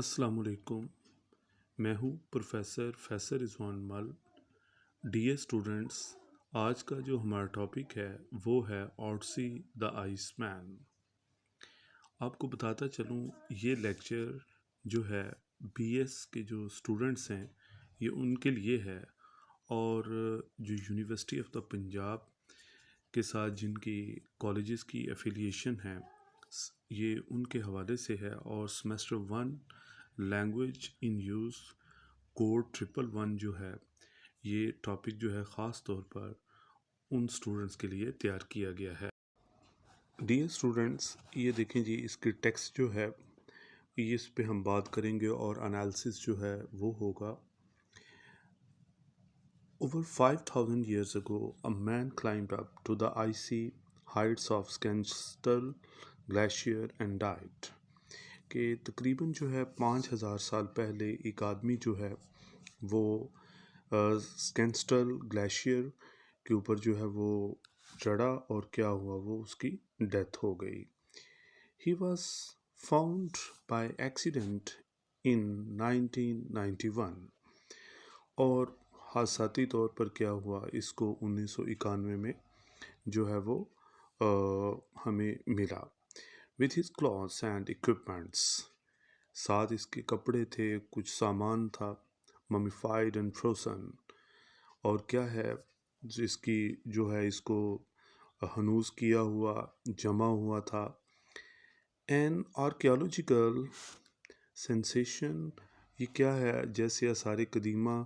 अस्सलामुअलैकुम। मैं हूँ प्रोफेसर फैसल रिजवान मल। डियर स्टूडेंट्स, आज का जो हमारा टॉपिक है वो है ऑडसी द आइस मैन। आपको बताता चलूँ, ये लेक्चर जो है बीएस के जो स्टूडेंट्स हैं ये उनके लिए है, और जो यूनिवर्सिटी ऑफ द पंजाब के साथ जिनकी कॉलेजेस की एफिलिएशन है ये उनके हवाले से है। और semester 1 language in use code 111 जो है ये टॉपिक जो है ख़ास तौर पर उन स्टूडेंट्स के लिए तैयार किया गया है। डियर स्टूडेंट्स, ये देखें जी, इसकी टेक्स्ट जो है ये इस पे हम बात करेंगे और एनालिसिस जो है वो होगा। Over 5,000 years ago, a man climbed up to the icy heights of Skengstal Glacier and died. कि तकरीबन जो है 5,000 साल पहले एक आदमी जो है वो स्केंस्टल ग्लेशियर के ऊपर जो है वो चढ़ा और क्या हुआ, वो उसकी डेथ हो गई। He was found by accident in 1991, और हादसाती तौर पर क्या हुआ, इसको 1991 में जो है वो हमें मिला। With his clothes and equipments, साथ इसके कपड़े थे, कुछ सामान था, ममीफाइड एंड फ्रोसन। और क्या है, जिसकी जो है इसको हनूज़ किया हुआ जमा हुआ था। एन आर्कियोलॉजिकल सेंसेशन, ये क्या है, जैसे आसार कदीमा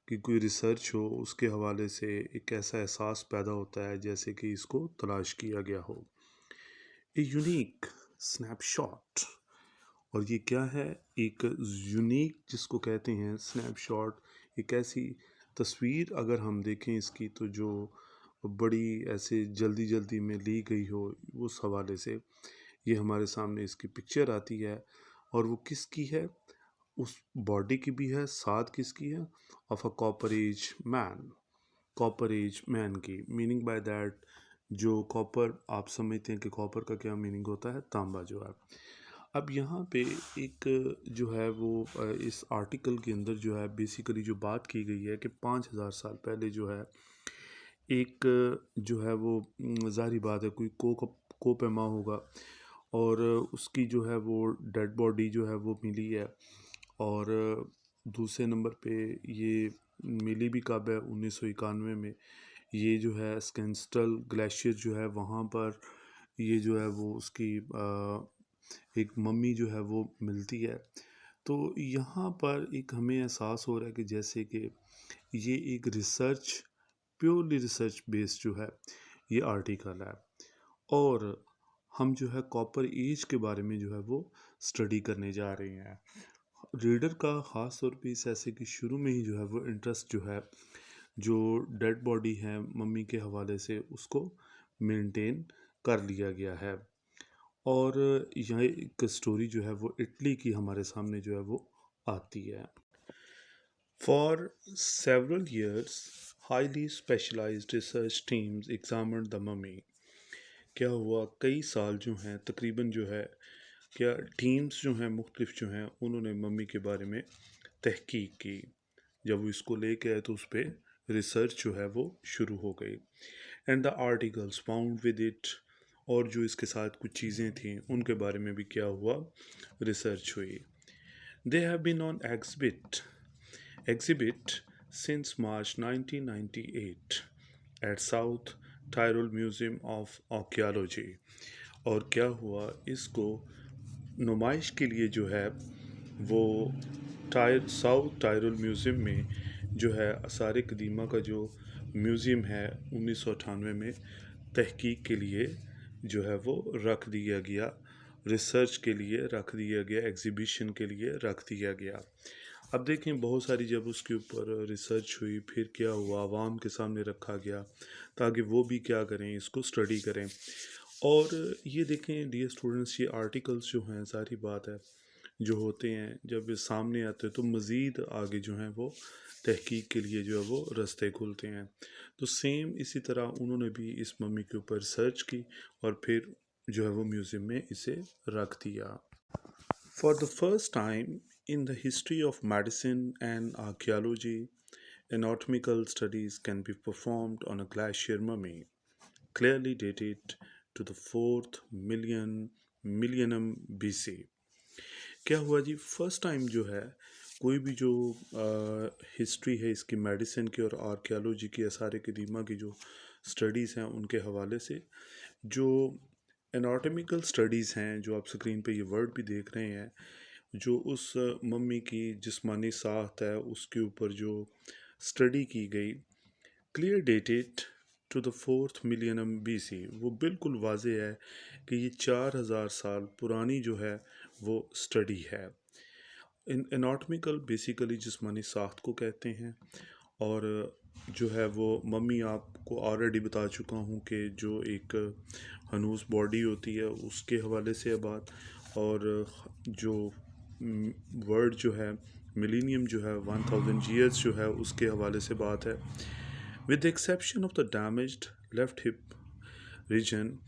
कि कोई रिसर्च हो उसके हवाले से एक ऐसा एहसास पैदा होता है जैसे कि इसको तलाश किया गया हो। ए यूनिक स्नैपशॉट, और ये क्या है, एक यूनिक जिसको कहते हैं स्नैपशॉट, एक ऐसी तस्वीर अगर हम देखें इसकी तो जो बड़ी ऐसे जल्दी जल्दी में ली गई हो, उस हवाले से ये हमारे सामने इसकी पिक्चर आती है। और वो किसकी है, उस बॉडी की भी है, साथ किसकी है, of a copper age man, copper age man की। मीनिंग बाय दैट, जो कॉपर, आप समझते हैं कि कॉपर का क्या मीनिंग होता है, तांबा जो है। अब यहाँ पे एक जो है वो इस आर्टिकल के अंदर जो है बेसिकली जो बात की गई है कि 5,000 साल पहले जो है एक जो है वो ज़ाहिर बात है कोई कोपैमा होगा, और उसकी जो है वो डेड बॉडी जो है वो मिली है। और दूसरे नंबर पे ये मिली भी कब है, 1991 में। ये जो है स्केंस्टल ग्लेशियर जो है वहाँ पर ये जो है वो उसकी एक मम्मी जो है वो मिलती है। तो यहाँ पर एक हमें एहसास हो रहा है कि जैसे कि ये एक रिसर्च, प्योरली रिसर्च बेस्ड जो है ये आर्टिकल है, और हम जो है कॉपर एज के बारे में जो है वो स्टडी करने जा रहे हैं। रीडर का ख़ास तौर पे इस ऐसे कि शुरू में ही जो है वो इंटरेस्ट जो है, जो डेड बॉडी है मम्मी के हवाले से, उसको मेंटेन कर लिया गया है। और यह एक स्टोरी जो है वो इटली की हमारे सामने जो है वो आती है। For several years highly specialised research teams examined the mummy. क्या हुआ, कई साल जो हैं तकरीबन जो है क्या टीम्स जो हैं मुख्तलिफ जो हैं उन्होंने मम्मी के बारे में तहकीक की। जब वो इसको लेके आए तो उस पर रिसर्च जो है वो शुरू हो गई। And the articles found with it, और जो इसके साथ कुछ चीज़ें थीं उनके बारे में भी क्या हुआ, रिसर्च हुई। They have been on exhibit since March 1998 at South Tyrol museum of archaeology. और क्या हुआ, इसको नुमाइश के लिए जो है वो साउथ टायरोल म्यूज़ियम में जो है आसार कदीमा का जो म्यूज़ियम है 1998 में तहकीक के लिए जो है वो रख दिया गया, रिसर्च के लिए रख दिया गया, एग्ज़िबिशन के लिए रख दिया गया। अब देखें, बहुत सारी जब उसके ऊपर रिसर्च हुई, फिर क्या हुआ, आवाम के सामने रखा गया ताकि वो भी क्या करें, इसको स्टडी करें। और ये देखें डियर स्टूडेंट्स, ये आर्टिकल्स जो हैं, सारी बात है जो होते हैं जब ये सामने आते हैं तो मज़ीद आगे जो हैं वो तहकीक के लिए जो है वो रास्ते खुलते हैं। तो सेम इसी तरह उन्होंने भी इस मम्मी के ऊपर सर्च की और फिर जो है वो म्यूज़ियम में इसे रख दिया। For the first time In the history of medicine and archaeology, anatomical studies can be performed on a glacier mummy, clearly dated to the 4th millennium BC. क्या हुआ जी, फर्स्ट टाइम जो है कोई भी जो हिस्ट्री है इसकी मेडिसिन की और आर्कियोलॉजी की आसार कदीमा की जो स्टडीज़ हैं उनके हवाले से जो एनाटॉमिकल स्टडीज़ हैं, जो आप स्क्रीन पे ये वर्ड भी देख रहे हैं, जो उस मम्मी की जिस्मानी साख्त है उसके ऊपर जो स्टडी की गई, clear dated to the 4th millennium BC, वो बिल्कुल वाज़ेह है कि ये 4000 साल पुरानी जो है वो स्टडी है। इन एनाटॉमिकल बेसिकली जिस्मानी साख्त को कहते हैं, और जो है वो मम्मी आपको ऑलरेडी बता चुका हूँ कि जो एक हनूस बॉडी होती है उसके हवाले से है बात, और जो वर्ड जो है मिलीनियम जो है 1000 ईयर्स जो है उसके हवाले से बात है। With the exception of the damaged left hip region,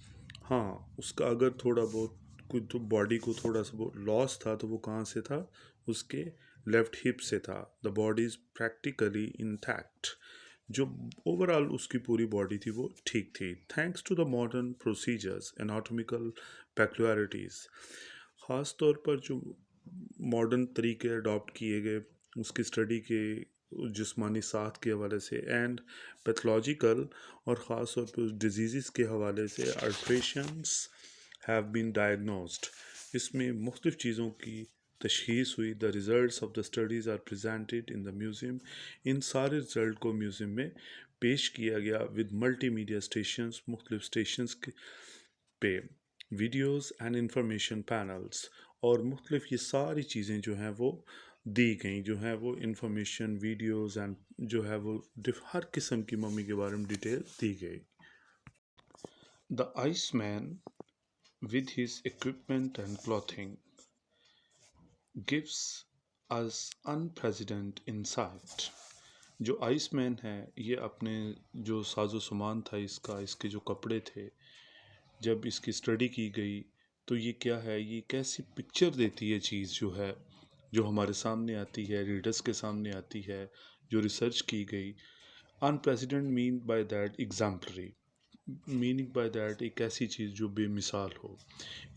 हाँ उसका अगर थोड़ा बहुत कुछ तो बॉडी को थोड़ा सा वो लॉस था, तो वो कहाँ से था, उसके लेफ्ट हिप से था। The body is practically intact, जो ओवरऑल उसकी पूरी बॉडी थी वो ठीक थी, thanks to the modern procedures anatomical peculiarities. ख़ास तौर पर जो मॉडर्न तरीके अडॉप्ट किए गए उसकी स्टडी के जिस्मानी साख्त के हवाले से एंड पैथोलॉजिकल और ख़ास तौर पर डिजीज़ के हवाले से अल्ट्रेशंस हैव बीन डायग्नोस्ड। इसमें मुख्तलिफ़ चीज़ों की तशख़ीस हुई। The result of the studies are presented in the museum. इन सारे रिज़ल्ट को म्यूज़ियम में पेश किया गया विद मल्टीमीडिया स्टेशंस, मुख्तलिफ़ स्टेशंस पे वीडियोज़ एंड इंफॉर्मेशन पैनल्स, और मुख्तलिफ़ ये सारी चीज़ें जो हैं वो दी गई, जो है वो इंफॉर्मेशन वीडियोज़ एंड जो है वो हर किस्म की मम्मी के बारे में डिटेल दी गई। The ice man with his equipment and clothing gives us unprecedented insight। जो आइसमैन है ये अपने जो साजो सामान था इसका, इसके जो कपड़े थे, जब इसकी स्टडी की गई तो ये क्या है, ये कैसी पिक्चर देती है चीज़ जो है, जो हमारे सामने आती है, रीडर्स के सामने आती है, जो रिसर्च की गई। Unprecedented mean by that exemplary, meaning by that एक ऐसी चीज़ जो बेमिसाल हो।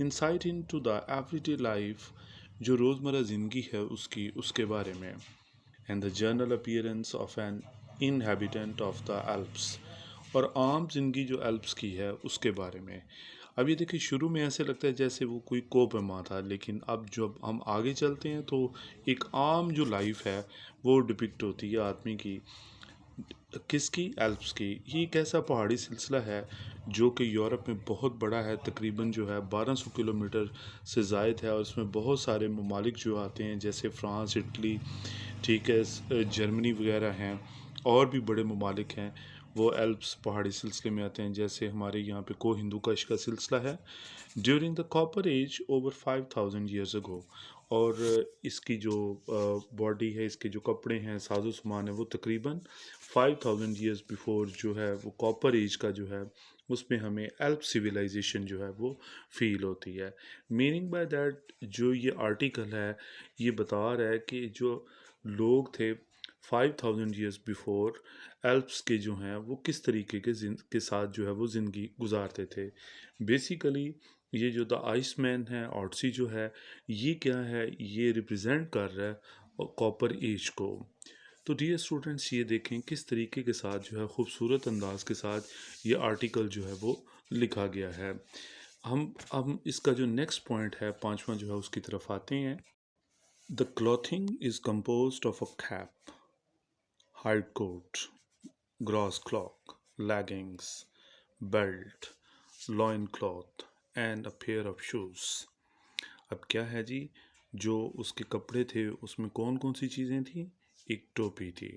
Insight in to the everyday life, जो रोज़मर्रा ज़िंदगी है उसकी, उसके बारे में। And the general appearance of an inhabitant of the Alps, और आम जिंदगी जो एल्प्स की है उसके बारे में। अब ये देखिए, शुरू में ऐसे लगता है जैसे वो कोई कोपमा था, लेकिन अब जब हम आगे चलते हैं तो एक आम जो लाइफ है वो डिपिक्ट होती है आदमी की। किसकी? एल्प्स की। ये एक ऐसा पहाड़ी सिलसिला है जो कि यूरोप में बहुत बड़ा है, तकरीबन जो है 1200 किलोमीटर से ज़ायद है, और इसमें बहुत सारे ममालिक जो आते हैं जैसे फ्रांस, इटली, ठीक है, जर्मनी वगैरह हैं, और भी बड़े ममालिक हैं वो एल्प्स पहाड़ी सिलसिले में आते हैं। जैसे हमारे यहाँ पे को हिंदू कश का सिलसिला है during the copper age over 5000 years ago, और इसकी जो बॉडी है, इसके जो कपड़े हैं, साजो सामान है, वो तकरीबन 5000 ईयर्स बिफोर जो है वो कॉपर एज का जो है उसमें हमें एल्प सिविलाइजेशन जो है वो फील होती है। मीनिंग बाय दैट जो ये आर्टिकल है ये बता रहा है कि जो लोग थे 5000 ईयर्स बिफोर, एल्प्स के जो हैं वो किस तरीके के साथ जो है वो ज़िंदगी गुजारते थे। बेसिकली ये जो द आइस मैन है, ऑडसी जो है, ये क्या है, ये रिप्रेजेंट कर रहा है कॉपर एज को। तो डियर स्टूडेंट्स, ये देखें किस तरीके के साथ जो है खूबसूरत अंदाज के साथ ये आर्टिकल जो है वो लिखा गया है। हम इसका जो नेक्स्ट पॉइंट है, पांचवा जो है, उसकी तरफ आते हैं। The clothing is composed of a cap, hide coat, grass cloak, leggings, belt, loin cloth and a pair of shoes. अब क्या है जी, जो उसके कपड़े थे उसमें कौन कौन सी चीज़ें थी? एक टोपी थी,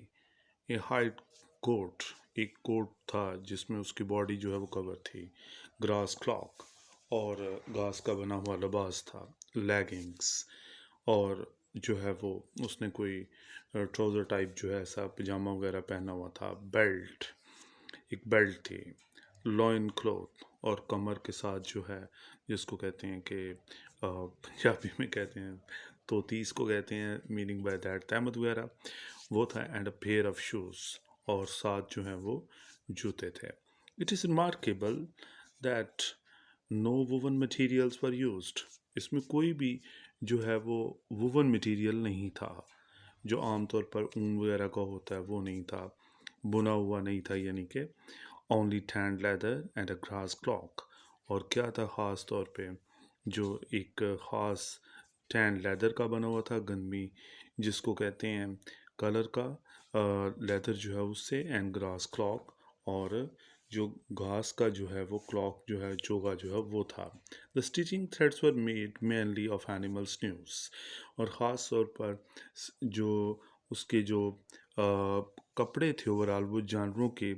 ए हाइड कोट, एक कोट था जिसमें उसकी बॉडी जो है वो कवर थी, ग्रास क्लॉक, और घास का बना हुआ लिबास था, लेगिंग्स, और जो है वो उसने कोई ट्राउज़र टाइप जो है ऐसा पजामा वगैरह पहना हुआ था, बेल्ट, एक बेल्ट थी, लॉइन क्लॉथ, और कमर के साथ जो है जिसको कहते हैं कि पंजाबी में कहते हैं तोती इसको कहते हैं, मीनिंग बाय दैट तहमत वगैरह, वो था। And a pair of shoes, और साथ जो है वो जूते थे। It is remarkable that no woven materials were used. इसमें कोई भी जो है वो वुवन मटेरियल नहीं था, जो आमतौर पर ऊन वगैरह का होता है वो नहीं था, बुना हुआ नहीं था, यानी कि only stand leather and a grass clock. और क्या था ख़ास तौर पे, जो एक ख़ास टैंड लेदर का बना हुआ था, गंदमी जिसको कहते हैं कलर का, लेदर जो है उससे, एंड ग्रास क्लॉक, और जो घास का जो है वो क्लॉक जो है, चोगा जो है वो था। The stitching threads were made mainly of animal sinews, और ख़ास तौर पर जो उसके जो कपड़े थे ओवरऑल वो जानवरों के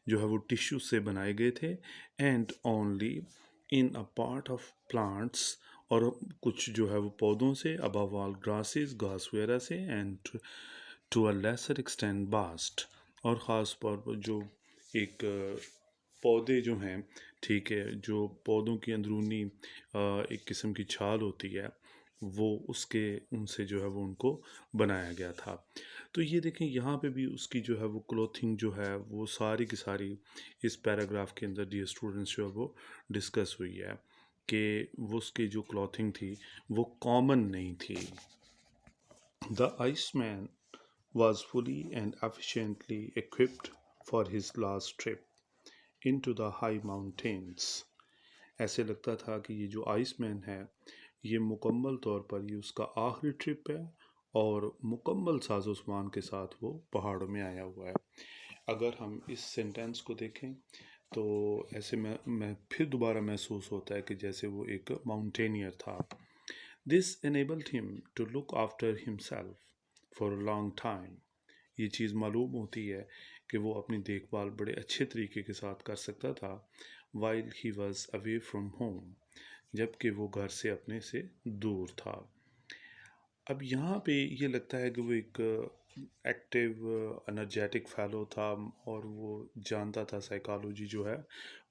जो है वो टिश्यू से बनाए गए थे। And only in a part of plants, और कुछ जो है वो पौधों से, अबव ऑल ग्रासेस, घास वगैरह से, and to a lesser extent bast, और ख़ास तौर पर जो एक पौधे जो हैं, ठीक है, जो पौधों की अंदरूनी एक किस्म की छाल होती है, वो उसके उनसे जो है वो उनको बनाया गया था। तो ये देखें यहाँ पे भी उसकी जो है वो क्लोथिंग जो है वो सारी की सारी इस पैराग्राफ के अंदर डियर स्टूडेंट्स जो है वो डिस्कस हुई है, कि वो उसकी जो क्लॉथिंग थी वो कॉमन नहीं थी। The Iceman was fully and efficiently equipped for his last trip into the high mountains. ऐसे लगता था कि ये जो आइसमैन है ये मुकम्मल तौर पर ये उसका आखिरी ट्रिप है, और मुकम्मल साजो सामान के साथ वो पहाड़ों में आया हुआ है। अगर हम इस सेंटेंस को देखें तो ऐसे में मैं फिर दोबारा महसूस होता है कि जैसे वो एक माउंटेनियर था। This enabled him to look after himself for a long time. ये चीज़ मालूम होती है कि वो अपनी देखभाल बड़े अच्छे तरीके के साथ कर सकता था, while he was away from home, जबकि वो घर से अपने से दूर था। अब यहाँ पे ये लगता है कि वो एक एक्टिव एनर्जेटिक फैलो था, और वो जानता था साइकोलॉजी जो है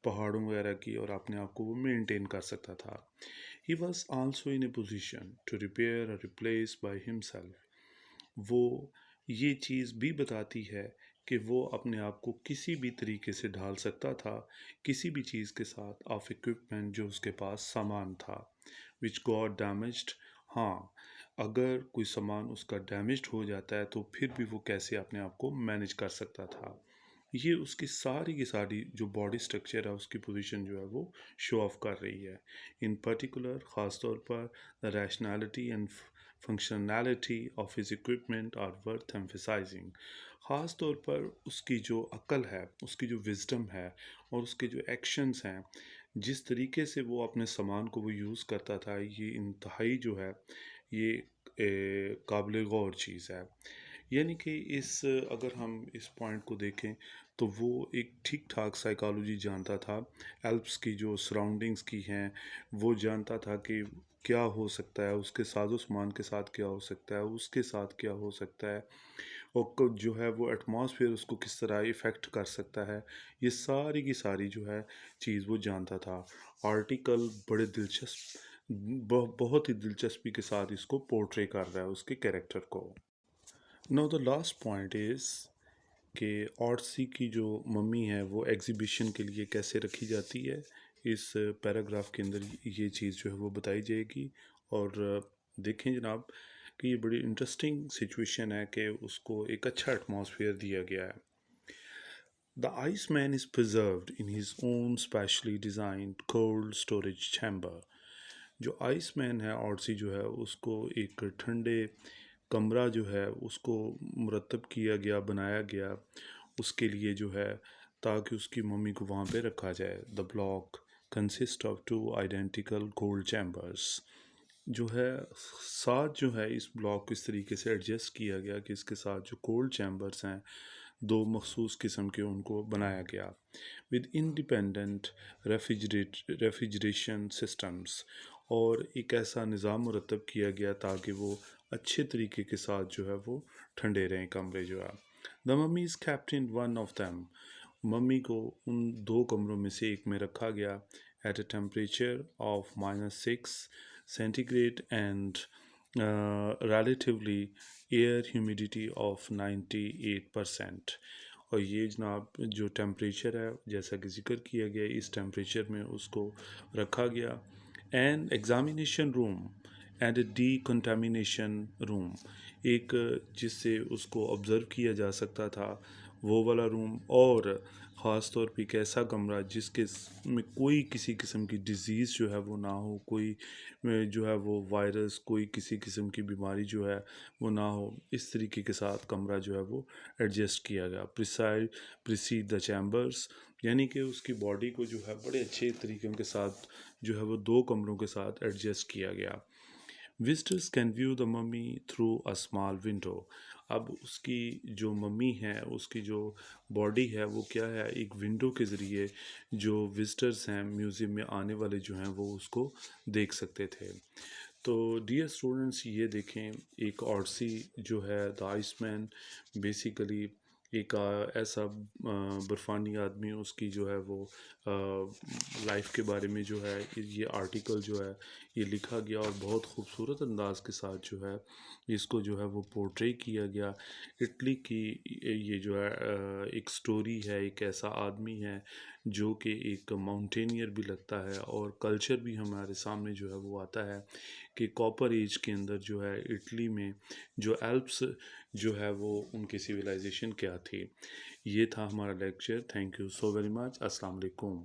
पहाड़ों वगैरह की, और अपने आप को वो मेंटेन कर सकता था। He was also in a position to repair और रिप्लेस बाई हिमसेल्फ। वो ये चीज़ भी बताती है कि वो अपने आप को किसी भी तरीके से ढाल सकता था, किसी भी चीज़ के साथ, ऑफ इक्विपमेंट जो उसके पास सामान था, विच गॉट डैमेज्ड। हाँ, अगर कोई सामान उसका डैमेज्ड हो जाता है तो फिर भी वो कैसे अपने आप को मैनेज कर सकता था। ये उसकी सारी की सारी जो बॉडी स्ट्रक्चर है उसकी पोजीशन जो है वो शो ऑफ कर रही है। इन पर्टिकुलर ख़ास तौर पर the rationality and functionality of his equipment are worth emphasising. ख़ास तौर पर उसकी जो अक्ल है, उसकी जो विजडम है, और उसके जो एक्शंस हैं, जिस तरीके से वो अपने सामान को वो यूज़ करता था, ये इंतहाई जो है ये काबिल गौर चीज़ है। यानी कि इस अगर हम इस पॉइंट को देखें तो वो एक ठीक ठाक साइकोलॉजी जानता था, एल्प्स की जो सराउंडिंग्स की हैं वो जानता था कि क्या हो सकता है, उसके साजो सामान के साथ क्या हो सकता है, उसके साथ क्या हो सकता है, और जो है वो एटमॉस्फेयर उसको किस तरह इफ़ेक्ट कर सकता है। ये सारी की सारी जो है चीज़ वो जानता था। आर्टिकल बड़े दिलचस्प, बहुत ही दिलचस्पी के साथ इसको पोर्ट्रे कर रहा है, उसके कैरेक्टर को। Now the last point is कि ऑर्सी की जो मम्मी है वो एग्ज़िबिशन के लिए कैसे रखी जाती है, इस पैराग्राफ के अंदर ये चीज़ जो है वो बताई जाएगी। और देखें जनाब कि ये बड़ी इंटरेस्टिंग सिचुएशन है कि उसको एक अच्छा एटमॉस्फेयर दिया गया है। The ice man is preserved in his own specially designed cold storage chamber. जो आइस मैन है ऑर्सी जो है उसको एक ठंडे कमरा जो है उसको मुरतब किया गया, बनाया गया उसके लिए जो है, ताकि उसकी मम्मी को वहाँ पे रखा जाए। The block consist of two identical cold chambers. जो है साथ जो है इस ब्लॉक को इस तरीके से एडजस्ट किया गया कि इसके साथ जो कोल्ड चैम्बर्स हैं दो मखसूस किस्म के उनको बनाया गया, विद इंडिपेंडेंट रेफ्रिजरेशन सिस्टम्स। और एक ऐसा निज़ाम मुरतब किया गया ताकि वो अच्छे तरीके के साथ जो है वो ठंडे रहें कमरे जो है। The mummy is kept in one of them. Mummy को उन दो कमरों में से एक में रखा गया, at a temperature of -6 centigrade and relatively air humidity of 98%। और ये जनाब जो टेम्परेचर है जैसा कि जिक्र किया गया इस टेम्परेचर में उसको रखा गया। And examination room and decontamination room, एक जिससे उसको ऑब्ज़र्व किया जा सकता था वो वाला रूम, और ख़ास तौर पे एक ऐसा कमरा जिसके में कोई किसी किस्म की डिज़ीज़ जो है वो ना हो, कोई जो है वो वायरस, कोई किसी किस्म की बीमारी जो है वो ना हो, इस तरीके के साथ कमरा जो है वो एडजस्ट किया गया। प्रिसीड द चैम्बर्स, यानी कि उसकी बॉडी को जो है बड़े अच्छे तरीके के साथ जो है वो दो कमरों के साथ एडजस्ट किया गया। Visitors can view the mummy through a small window. अब उसकी जो मम्मी है उसकी जो बॉडी है वो क्या है, एक विंडो के ज़रिए जो विजिटर्स हैं म्यूज़ियम में आने वाले जो हैं वो उसको देख सकते थे। तो डियर स्टूडेंट्स ये देखें, एक ऑडसी जो है द आइसमैन, बेसिकली एक ऐसा बर्फ़ानी आदमी, उसकी जो है वो लाइफ के बारे में जो है ये आर्टिकल जो है ये लिखा गया और बहुत खूबसूरत अंदाज के साथ जो है इसको जो है वो पोर्ट्रे किया गया। इटली की ये जो है एक स्टोरी है, एक ऐसा आदमी है जो कि एक माउंटेनियर भी लगता है, और कल्चर भी हमारे सामने जो है वो आता है कि कॉपर एज के अंदर जो है इटली में जो एल्प्स जो है वो उनकी सिविलाइजेशन क्या थी। ये था हमारा lecture. Thank you so very much. अस्सलाम वालेकुम।